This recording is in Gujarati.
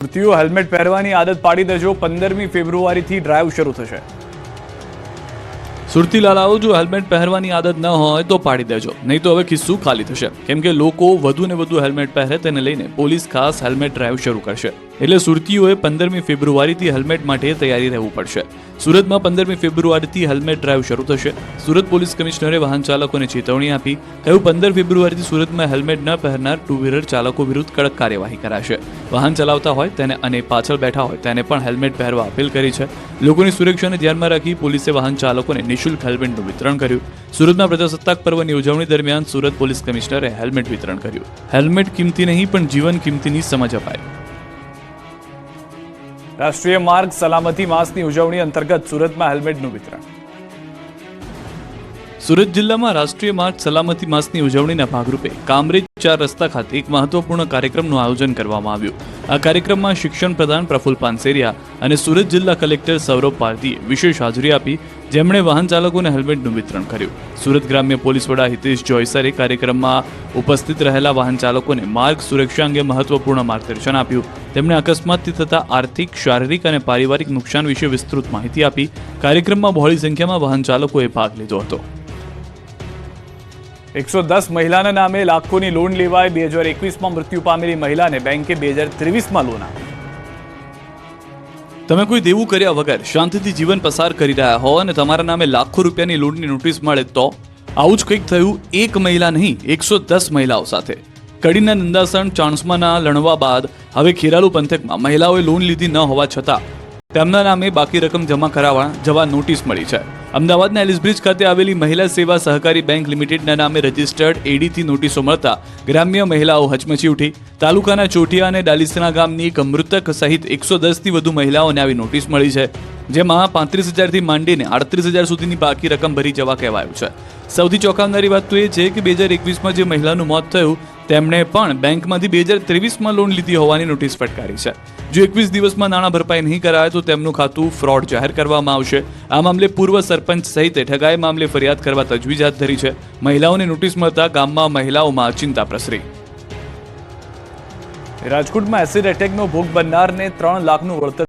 સુરતીઓ હેલ્મેટ પહેરવાની આદત પાડી દેજો. 15મી ફેબ્રુઆરીથી ડ્રાઈવ શરૂ થશે. સુરતી લાલાઓ, જો હેલ્મેટ પહેરવાની આદત ન હોય તો પાડી દેજો, નહીં તો હવે ખિસ્સું ખાલી થશે. કેમ કે લોકો વધુ ને વધુ હેલ્મેટ પહેરે તેને લઈને પોલીસ ખાસ હેલ્મેટ ડ્રાઈવ શરૂ કરશે. એટલે સુરતીઓએ 15મી ફેબ્રુઆરીથી હેલ્મેટ માટે તૈયારી રહેવું પડશે. સુરતમાં 15મી ફેબ્રુઆરીથી હેલ્મેટ ડ્રાઈવ શરૂ થશે. સુરત પોલીસ કમિશનરે વાહન ચાલકોને ચેતવણી આપી. કહ્યું, 15 ફેબ્રુઆરીથી સુરતમાં હેલ્મેટ ન પહેરનાર ટુ વ્હીલર ચાલકો વિરુદ્ધ કડક કાર્યવાહી કરાશે. વાહન ચલાવતા હોય તેને અને પાછળ બેઠા હોય તેને પણ હેલ્મેટ પહેરવા અપીલ કરી છે. લોકોની સુરક્ષાને ધ્યાનમાં રાખી પોલીસે વાહન ચાલકોને નિઃશુલ્ક હેલ્મેટનું વિતરણ કર્યું. સુરતમાં પ્રજાસત્તાક પર્વની ઉજવણી દરમિયાન સુરત પોલીસ કમિશનરે હેલ્મેટ વિતરણ કર્યું. હેલ્મેટ કિંમતી નહીં પણ જીવન કિંમતીની સમજ અપાઈ. રાષ્ટ્રીય માર્ગ સલામતી માસની ઉજવણી અંતર્ગત સુરતમાં હેલ્મેટનું વિતરણ. સુરત જિલ્લામાં રાષ્ટ્રીય માર્ગ સલામતી માસની ઉજવણીના ભાગરૂપે કામરેજ 4 રસ્તા ખાતે એક મહત્વપૂર્ણ કાર્યક્રમનું આયોજન કરવામાં આવ્યું. આ કાર્યક્રમમાં શિક્ષણ પ્રધાન પ્રફુલ પાનસેરિયા અને સુરત જિલ્લા કલેક્ટર સૌરભ પારધીએ વિશેષ હાજરી આપી, જેમણે વાહન ચાલકોને હેલ્મેટનું વિતરણ કર્યું. સુરત ગ્રામ્ય પોલીસ વડા હિતેશ જોયસરે કાર્યક્રમમાં ઉપસ્થિત રહેલા વાહન ચાલકોને માર્ગ સુરક્ષા અંગે મહત્વપૂર્ણ માર્ગદર્શન આપ્યું. તેમણે અકસ્માતથી થતા આર્થિક, શારીરિક અને પારિવારિક નુકસાન વિશે વિસ્તૃત માહિતી આપી. કાર્યક્રમમાં બહોળી સંખ્યામાં વાહન ચાલકોએ ભાગ લીધો હતો. 110 મહિલાના નામે લાખોની લોન લેવાય. 2021માં મૃત્યુ પામેલી મહિલાને બેંકે 2023માં લોન આપી. તમે કોઈ દેવું કર્યા વગર શાંતિથી જીવન પસાર કરી રહ્યા હો અને તમારા નામે લાખો રૂપિયાની લોનની નોટિસ મળે તો આવું જ કંઈક થયું એક મહિલા નહીં, 110 મહિલાઓ સાથે. કડીના નંદાસણ ચાણસ્માના લણવા બાદ હવે ખેરાલુ પંથકમાં મહિલાઓએ લોન લીધી ન હોવા છતાં તેમના નામે બાકી રકમ જમા કરાવવા જવા નોટિસ મળી છે. અમદાવાદના એલિસબ્રિજ ખાતે આવેલી મહિલા સેવા સહકારી બેંક લિમિટેડના નામે રજિસ્ટર્ડ એડીથી નોટિસો મળતા ગ્રામ્ય મહિલાઓ હચમચી ઉઠી. તાલુકાના ચોટિયા અને ડાલીસના ગામની એક મૃતક સહિત 110થી વધુ મહિલાઓને આવી નોટિસ મળી છે, જેમાં 35,000થી માંડીને 38,000 સુધીની બાકી રકમ ભરી જવા કહેવાયું છે. સૌથી ચોંકાવનારી વાત તો એ છે કે 2021માં જે મહિલાનું મોત થયું તેમણે પણ બેંકમાંથી 2023માં લોન લીધી હોવાની નોટિસ ફટકારી છે. જો 21 દિવસમાં નાણાં ભરપાઈ નહીં કરાય તો તેમનું ખાતું ફ્રોડ જાહેર કરવામાં આવશે. આ મામલે પૂર્વ સરપંચ સહિત ઠગાઈ મામલે ફરિયાદ કરવા તજવીજ હાથ ધરી છે. મહિલાઓને નોટિસ મળતા ગામમાં મહિલાઓમાં ચિંતા પ્રસરી. રાજકોટમાં એસિડ એટેકનો ભોગ બનનારને 3 લાખનું વળતર